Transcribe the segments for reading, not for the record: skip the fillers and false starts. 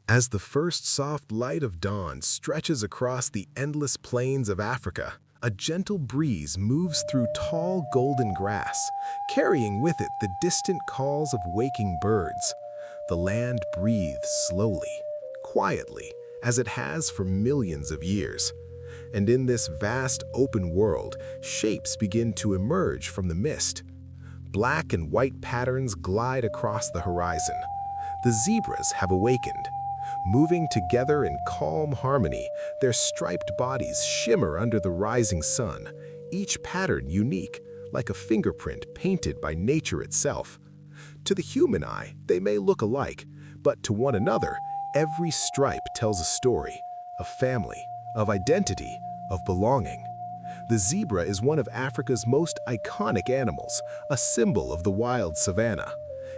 As the first soft light of dawn stretches across the endless plains of Africa, a gentle breeze moves through tall golden grass, carrying with it the distant calls of waking birds. The land breathes slowly, quietly, as it has for millions of years. And in this vast open world, shapes begin to emerge from the mist. Black and white patterns glide across the horizon. The zebras have awakened. Moving together in calm harmony, their striped bodies shimmer under the rising sun, each pattern unique, like a fingerprint painted by nature itself. To the human eye, they may look alike, but to one another, every stripe tells a story, of family, of identity, of belonging. The zebra is one of Africa's most iconic animals, a symbol of the wild savanna.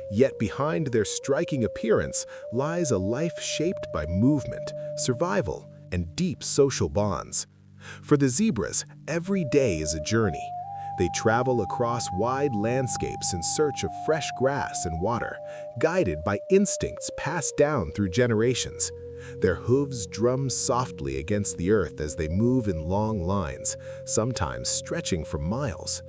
Yet behind their striking appearance lies a life shaped by movement, survival, and deep social bonds. For the zebras, every day is a journey. They travel across wide landscapes in search of fresh grass and water, guided by instincts passed down through generations. Their hooves drum softly against the earth as they move in long lines, sometimes stretching for miles.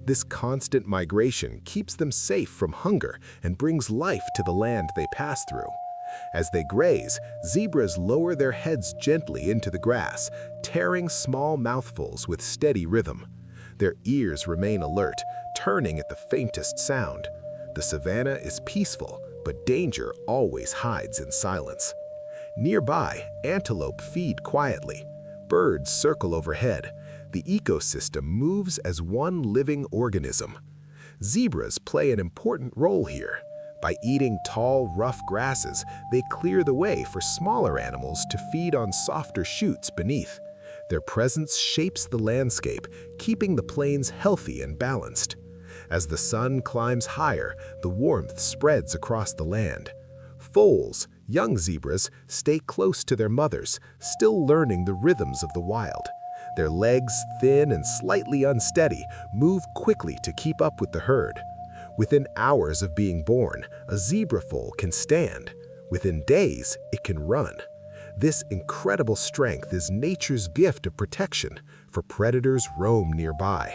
This constant migration keeps them safe from hunger and brings life to the land they pass through. As they graze, zebras lower their heads gently into the grass, tearing small mouthfuls with steady rhythm. Their ears remain alert, turning at the faintest sound. The savanna is peaceful, but danger always hides in silence. Nearby, antelope feed quietly. Birds circle overhead. The ecosystem moves as one living organism. Zebras play an important role here. By eating tall, rough grasses, they clear the way for smaller animals to feed on softer shoots beneath. Their presence shapes the landscape, keeping the plains healthy and balanced. As the sun climbs higher, the warmth spreads across the land. Foals, young zebras, stay close to their mothers, still learning the rhythms of the wild. Their legs, thin and slightly unsteady, move quickly to keep up with the herd. Within hours of being born, a zebra foal can stand. Within days, it can run. This incredible strength is nature's gift of protection, for predators roam nearby.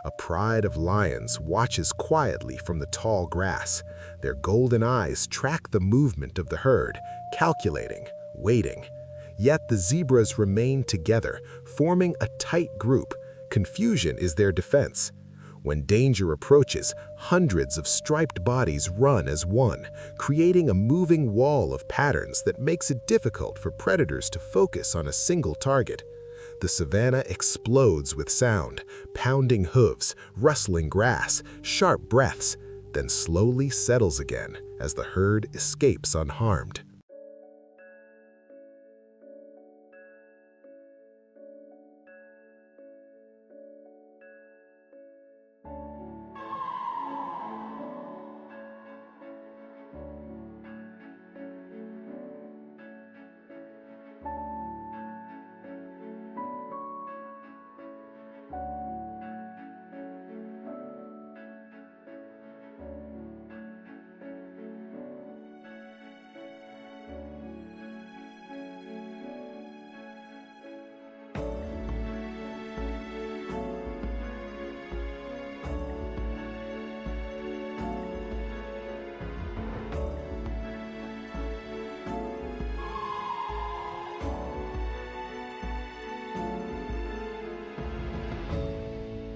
A pride of lions watches quietly from the tall grass. Their golden eyes track the movement of the herd, calculating, waiting. Yet the zebras remain together, forming a tight group. Confusion is their defense. When danger approaches, hundreds of striped bodies run as one, creating a moving wall of patterns that makes it difficult for predators to focus on a single target. The savanna explodes with sound, pounding hooves, rustling grass, sharp breaths, then slowly settles again as the herd escapes unharmed.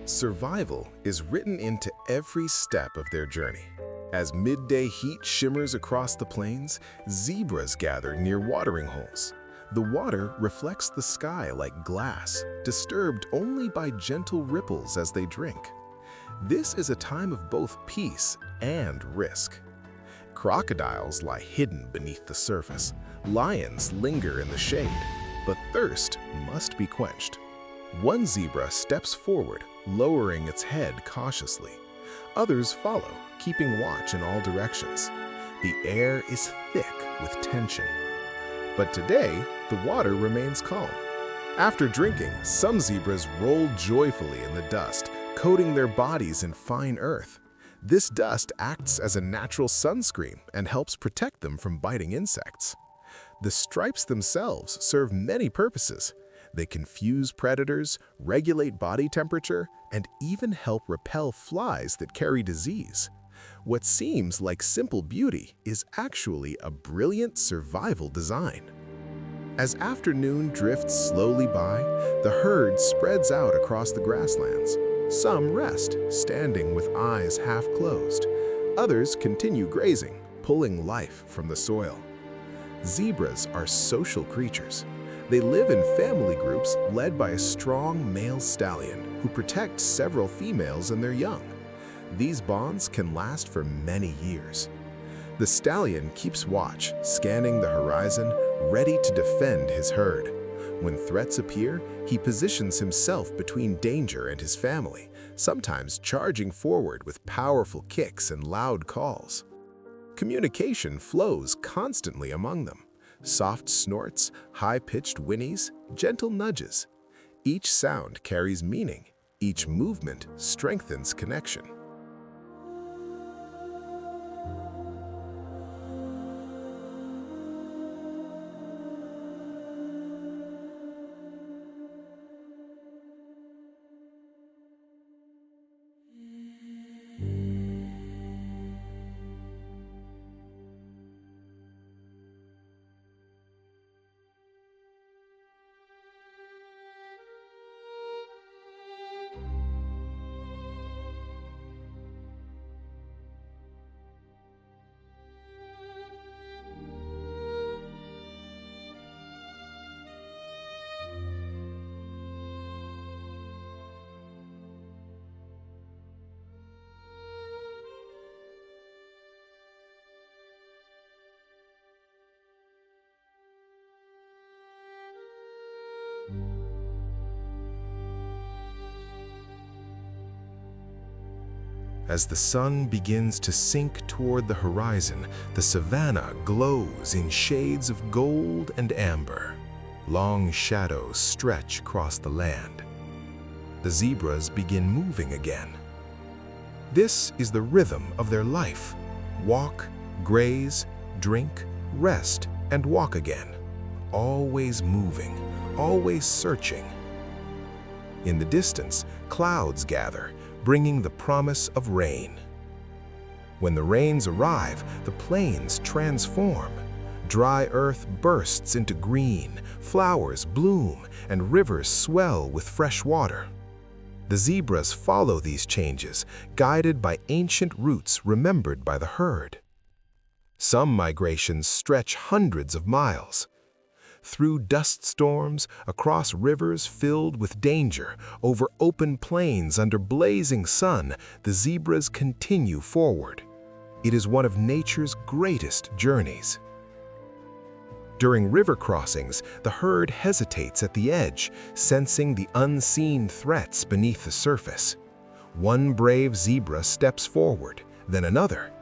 Survival is written into every step of their journey. As midday heat shimmers across the plains, zebras gather near watering holes. The water reflects the sky like glass, disturbed only by gentle ripples as they drink. This is a time of both peace and risk. Crocodiles lie hidden beneath the surface. Lions linger in the shade, but thirst must be quenched. One zebra steps forward, lowering its head cautiously. Others follow, keeping watch in all directions. The air is thick with tension. But today, the water remains calm. After drinking, some zebras roll joyfully in the dust, coating their bodies in fine earth. This dust acts as a natural sunscreen and helps protect them from biting insects. The stripes themselves serve many purposes. They confuse predators, regulate body temperature, and even help repel flies that carry disease. What seems like simple beauty is actually a brilliant survival design. As afternoon drifts slowly by, the herd spreads out across the grasslands. Some rest, standing with eyes half closed. Others continue grazing, pulling life from the soil. Zebras are social creatures. They live in family groups led by a strong male stallion who protects several females and their young. These bonds can last for many years. The stallion keeps watch, scanning the horizon, ready to defend his herd. When threats appear, he positions himself between danger and his family, sometimes charging forward with powerful kicks and loud calls. Communication flows constantly among them. Soft snorts, high-pitched whinnies, gentle nudges. Each sound carries meaning. Each movement strengthens connection. As the sun begins to sink toward the horizon, the savanna glows in shades of gold and amber. Long shadows stretch across the land. The zebras begin moving again. This is the rhythm of their life. Walk, graze, drink, rest, and walk again. Always moving, always searching. In the distance, clouds gather, bringing the promise of rain. When the rains arrive, the plains transform. Dry earth bursts into green, flowers bloom, and rivers swell with fresh water. The zebras follow these changes, guided by ancient routes remembered by the herd. Some migrations stretch hundreds of miles. Through dust storms, across rivers filled with danger, over open plains under blazing sun, the zebras continue forward. It is one of nature's greatest journeys. During river crossings, the herd hesitates at the edge, sensing the unseen threats beneath the surface. One brave zebra steps forward, then another.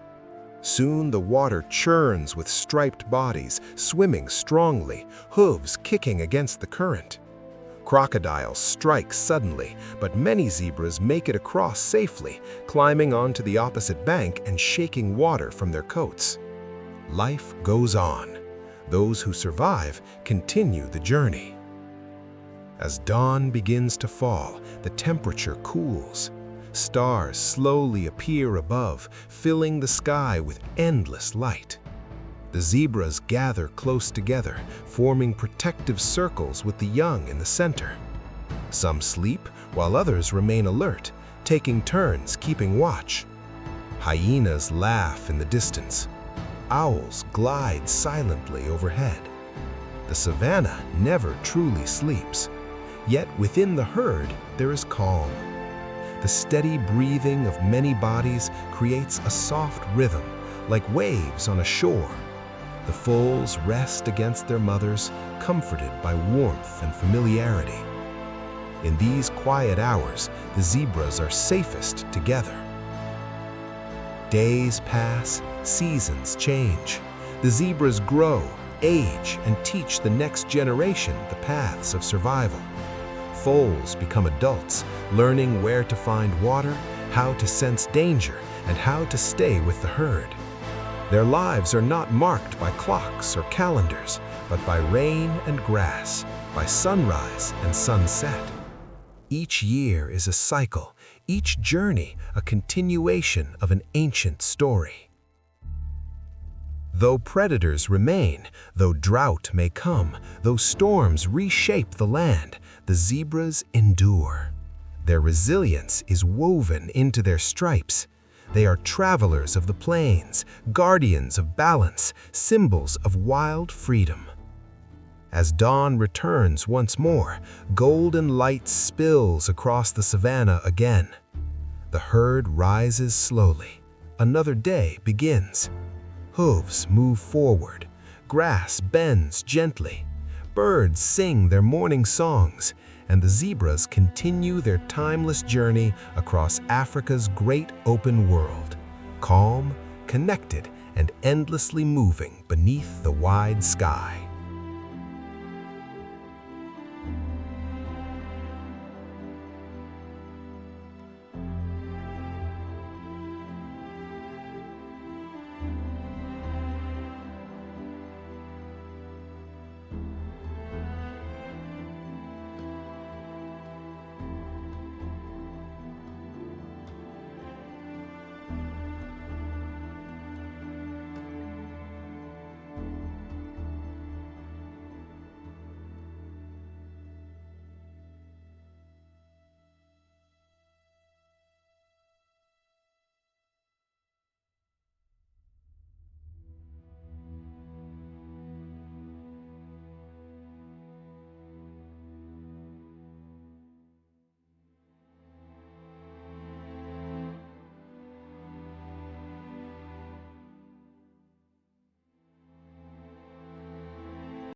Soon the water churns with striped bodies, swimming strongly, hooves kicking against the current. Crocodiles strike suddenly, but many zebras make it across safely, climbing onto the opposite bank and shaking water from their coats. Life goes on. Those who survive continue the journey. As dawn begins to fall, the temperature cools. Stars slowly appear above, filling the sky with endless light. The zebras gather close together, forming protective circles with the young in the center. Some sleep, while others remain alert, taking turns keeping watch. Hyenas laugh in the distance. Owls glide silently overhead. The savanna never truly sleeps, yet within the herd there is calm. The steady breathing of many bodies creates a soft rhythm, like waves on a shore. The foals rest against their mothers, comforted by warmth and familiarity. In these quiet hours, the zebras are safest together. Days pass, seasons change. The zebras grow, age, and teach the next generation the paths of survival. Foals become adults, learning where to find water, how to sense danger, and how to stay with the herd. Their lives are not marked by clocks or calendars, but by rain and grass, by sunrise and sunset. Each year is a cycle, each journey a continuation of an ancient story. Though predators remain, though drought may come, though storms reshape the land, the zebras endure. Their resilience is woven into their stripes. They are travelers of the plains, guardians of balance, symbols of wild freedom. As dawn returns once more, golden light spills across the savanna again. The herd rises slowly. Another day begins. Hooves move forward. Grass bends gently. Birds sing their morning songs, and the zebras continue their timeless journey across Africa's great open world, calm, connected, and endlessly moving beneath the wide sky.